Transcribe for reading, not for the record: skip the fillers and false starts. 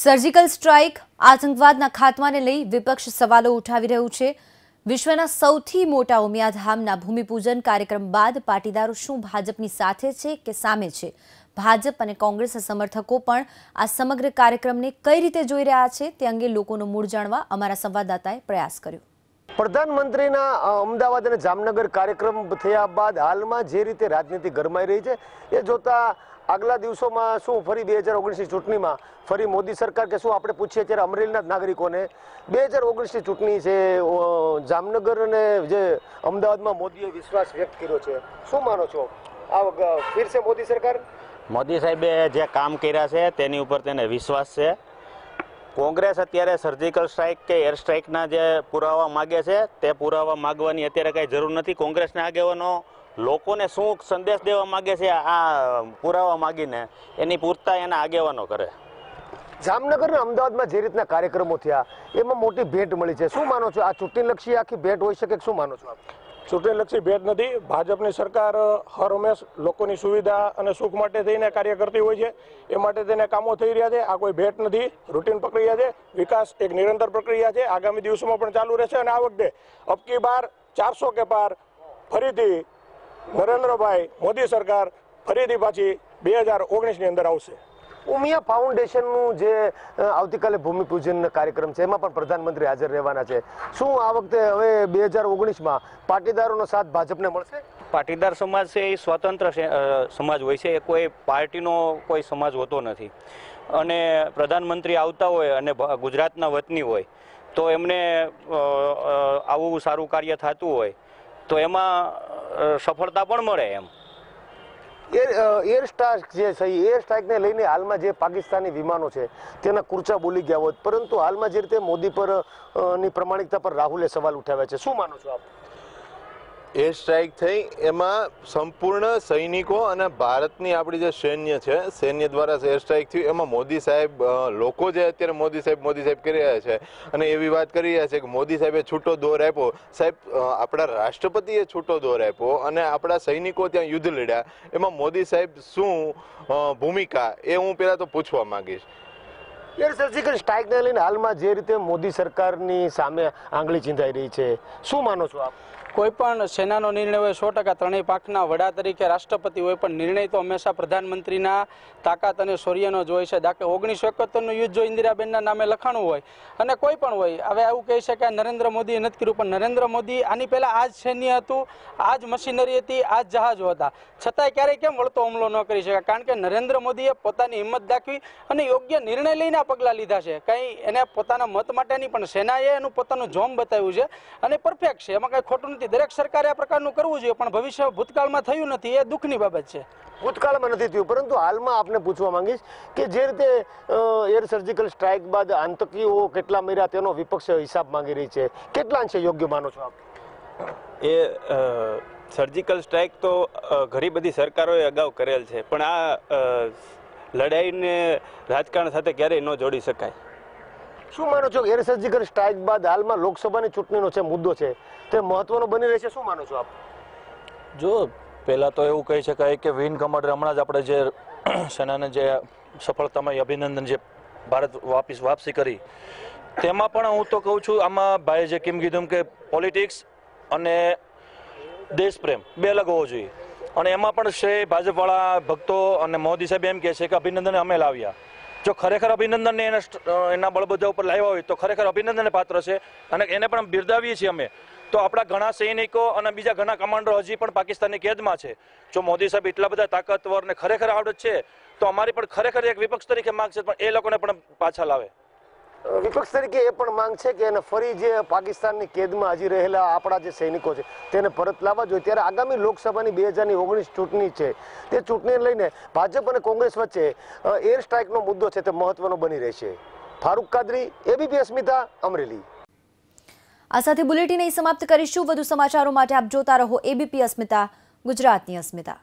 Surgical strike આતંકવાદના ખાત્માને લઈ વિપક્ષ સવાલો ઉઠાવી રહ્યું છે। વિશ્વના સૌથી મોટા ઉમિયાધામના ભૂમિપૂજન કાર્યક્રમ બાદ પાટીદારો શું ભાજપની સાથે છે કે સામે છે? ભાજપ અને કોંગ્રેસ સમર્થકો પણ આ સમગ્ર કાર્યક્રમને કઈ રીતે જોઈ રહ્યા છે તે અંગે લોકોનો મૂળ જાણવા અમારા સંવાદદાતાએ પ્રયાસ કર્યો। પ્રધાનમંત્રીના અમદાવાદ અને જામનગર કાર્યક્રમ થયા બાદ હાલમાં જે રીતે રાજનીતિ ગરમાઈ રહી છે એ જોતા આગલા દિવસોમાં શું ફરી 2019ની ચૂંટણીમાં ફરી મોદી સરકાર કે શું આપણે પૂછીએ ત્યારે અમરેલીના નાગરિકોને 2019ની ચૂંટણી છે જામનગર અને જે અમદાવાદમાં મોદીએ વિશ્વાસ વ્યક્ત કર્યો છે, શું માનો છો આ ફિર છે મોદી સરકાર? મોદી સાહેબે જે કામ કર્યા છે તેની ઉપર તેને વિશ્વાસ છે। કોંગ્રેસ અત્યારે સર્જિકલ સ્ટ્રાઇક કે એર સ્ટ્રાઇકના જે પુરાવા માગે છે તે પુરાવા માગવાની અત્યારે કાંઈ જરૂર નથી। કોંગ્રેસના આગેવાનો લોકોને શું સંદેશ દેવા માગે છે આ પુરાવા માગીને એની પૂરતા એના આગેવાનો કરે। જામનગર અને અમદાવાદમાં જે રીતના કાર્યક્રમો થયા એમાં મોટી ભેટ મળી છે, શું માનો છો આ ચૂંટણીલક્ષી આખી ભેટ હોઈ શકે? શું માનો છો આપ? ચૂંટણીલક્ષી ભેટ નથી। ભાજપની સરકાર હર હંમેશ લોકોની સુવિધા અને સુખ માટે થઈને કાર્ય કરતી હોય છે, એ માટે તેને કામો થઈ રહ્યા છે। આ કોઈ ભેટ નથી, રૂટીન પ્રક્રિયા છે। વિકાસ એક નિરંતર પ્રક્રિયા છે, આગામી દિવસોમાં પણ ચાલુ રહેશે અને આ વખતે અબકી બાર 400 કે પાર ફરીથી નરેન્દ્રભાઈ મોદી સરકાર ફરીથી પાછી 2019ની અંદર આવશે। ઉમિયા ફાઉન્ડેશનનું જે આવતીકાલે ભૂમિપૂજન કાર્યક્રમ છે એમાં પણ પ્રધાનમંત્રી હાજર રહેવાના છે, શું આ વખતે હવે 2019માં પાટીદારોનો સાથ ભાજપને મળશે? પાટીદાર સમાજ છે એ સ્વતંત્ર સમાજ હોય છે, એ કોઈ પાર્ટીનો કોઈ સમાજ હોતો નથી અને પ્રધાનમંત્રી આવતા હોય અને ગુજરાતના વતની હોય તો એમને આવું સારું કાર્ય થતું હોય તો એમાં સફળતા પણ મળે એમ। એર સ્ટ્રાઇક જે છે એર સ્ટ્રાઇકને લઈને હાલમાં જે પાકિસ્તાની વિમાનો છે તેના કુર્ચા બોલી ગયા હોત, પરંતુ હાલમાં જે રીતે મોદી પર ની પ્રમાણિકતા પર રાહુલે સવાલ ઉઠાવ્યા છે, શું માનો છો આપ? એર સ્ટ્રાઇક થઈ એમાં સંપૂર્ણ સૈનિકો અને ભારતની આપણી જે સૈન્ય છે સૈન્ય દ્વારા એર સ્ટ્રાઇક થયું એમાં મોદી સાહેબ લોકો જે અત્યારે મોદી સાહેબ કરી રહ્યા છે અને એવી વાત કરી રહ્યા છે કે મોદી સાહેબે છૂટો દોર આપ્યો। સાહેબ આપણા રાષ્ટ્રપતિએ છૂટો દોર આપ્યો અને આપણા સૈનિકો ત્યાં યુદ્ધ લડ્યા, એમાં મોદી સાહેબ શું ભૂમિકા એ હું પહેલાં તો પૂછવા માંગીશ। એર સર્જિકલ સ્ટ્રાઇકને લઈને હાલમાં જે રીતે મોદી સરકારની સામે આંગળી ચીંધાઈ રહી છે, શું માનો છો આપ? કોઈ પણ સેનાનો નિર્ણય હોય 100% ત્રણેય પાંખના વડા તરીકે રાષ્ટ્રપતિ હોય, પણ નિર્ણય તો હંમેશા પ્રધાનમંત્રીના તાકાત અને શૌર્યનો જ હોય છે। દાખલા 1971નું યુદ્ધ જો ઇન્દિરાબેનના નામે લખાણું હોય અને કોઈ પણ હોય, હવે એવું કહી શકાય નરેન્દ્ર મોદીએ નથી કર્યું, પણ નરેન્દ્ર મોદી આની પહેલાં આ જ સૈન્ય હતું, આ જ મશીનરી હતી, આ જ જહાજો હતા, છતાંય ક્યારેય કેમ વળતો હુમલો ન કરી શકાય? કારણ કે નરેન્દ્ર મોદીએ પોતાની હિંમત દાખવી અને યોગ્ય નિર્ણય લઈને આ પગલાં લીધા છે। કંઈ એને પોતાના મત માટે નહીં પણ સેનાએ એનું પોતાનું જોમ બતાવ્યું છે અને પરફેક્ટ છે, એમાં કંઈ ખોટું નથી। દરેક સરકારે આ પ્રકારનું કરવું જોઈએ, પણ ભવિષ્ય ભૂતકાળમાં થયું નથી, એ દુઃખની બાબત છે। ભૂતકાળમાં નથી થયું, પરંતુ હાલમાં આપને પૂછવા માંગીશ કે જે રીતે એર સર્જિકલ સ્ટ્રાઇક બાદ આતંકીઓ કેટલા મર્યા તેનો વિપક્ષ હિસાબ માંગી રહી છે, કેટલા અંશે યોગ્ય માનો છો આપ? એ સર્જિકલ સ્ટ્રાઇક તો ઘણી બધી સરકારોએ અગાઉ કરેલ છે, પણ આ લડાઈને રાજકારણ સાથે ક્યારેય ન જોડી શકાય। શું માનો છો એર સર્જિકલ સ્ટ્રાઇક બાદ હાલમાં લોકસભાની ચૂંટણીનો જે મુદ્દો છે તે મહત્વનો બની રહેશે, શું માનો છો આપ? જો પહેલાં તો એવું કહી શકાય કે વિંગ કમાન્ડર હમણાં જ આપણે જે સેનાને જે સફળતામાં અભિનંદન જે ભારત વાપસી કરી તેમાં પણ હું તો કહું છું આમાં ભાઈએ જે કેમ કીધું કે પોલિટિક્સ અને દેશપ્રેમ બે અલગ હોવો જોઈએ, અને એમાં પણ શ્રેય ભાજપવાળા ભક્તો અને મોદી સાહેબ એમ કહે છે કે અભિનંદન અમે લાવ્યા। જો ખરેખર અભિનંદનને એના બળબદ્ધા ઉપર લાવ્યા હોય તો ખરેખર અભિનંદનને પાત્ર છે અને એને પણ બિરદાવીએ છીએ અમે। તો આપણા ઘણા સૈનિકો અને બીજા ઘણા કમાન્ડરો હજી પણ પાકિસ્તાનની કેદમાં છે। જો મોદી સાહેબ એટલા બધા તાકાતવર ને ખરેખર આવડત છે તો અમારી પણ ખરેખર એક વિપક્ષ તરીકે માંગ છે, પણ એ લોકોને પણ પાછા લાવે। વિપક્ષ તરીકે એ પણ માંગ છે કે એને ફરી જે પાકિસ્તાનની કેદમાં હજી રહેલા આપણા જે સૈનિકો છે તેને પરત લાવવા જોઈએ। ત્યારે આગામી લોકસભાની 2019 ચૂંટણી છે, તે ચૂંટણીને લઈને ભાજપ અને કોંગ્રેસ વચ્ચે એર સ્ટ્રાઇકનો મુદ્દો છે તે મહત્વનો બની રહેશે। ફારૂક કાદરી, એબીપી અસ્મિતા, અમરેલી। આ સાથે બુલેટિન અહીં સમાપ્ત કરીશું। વધુ સમાચારો માટે આપ જોતા રહો એબીપી અસ્મિતા, ગુજરાતની અસ્મિતા।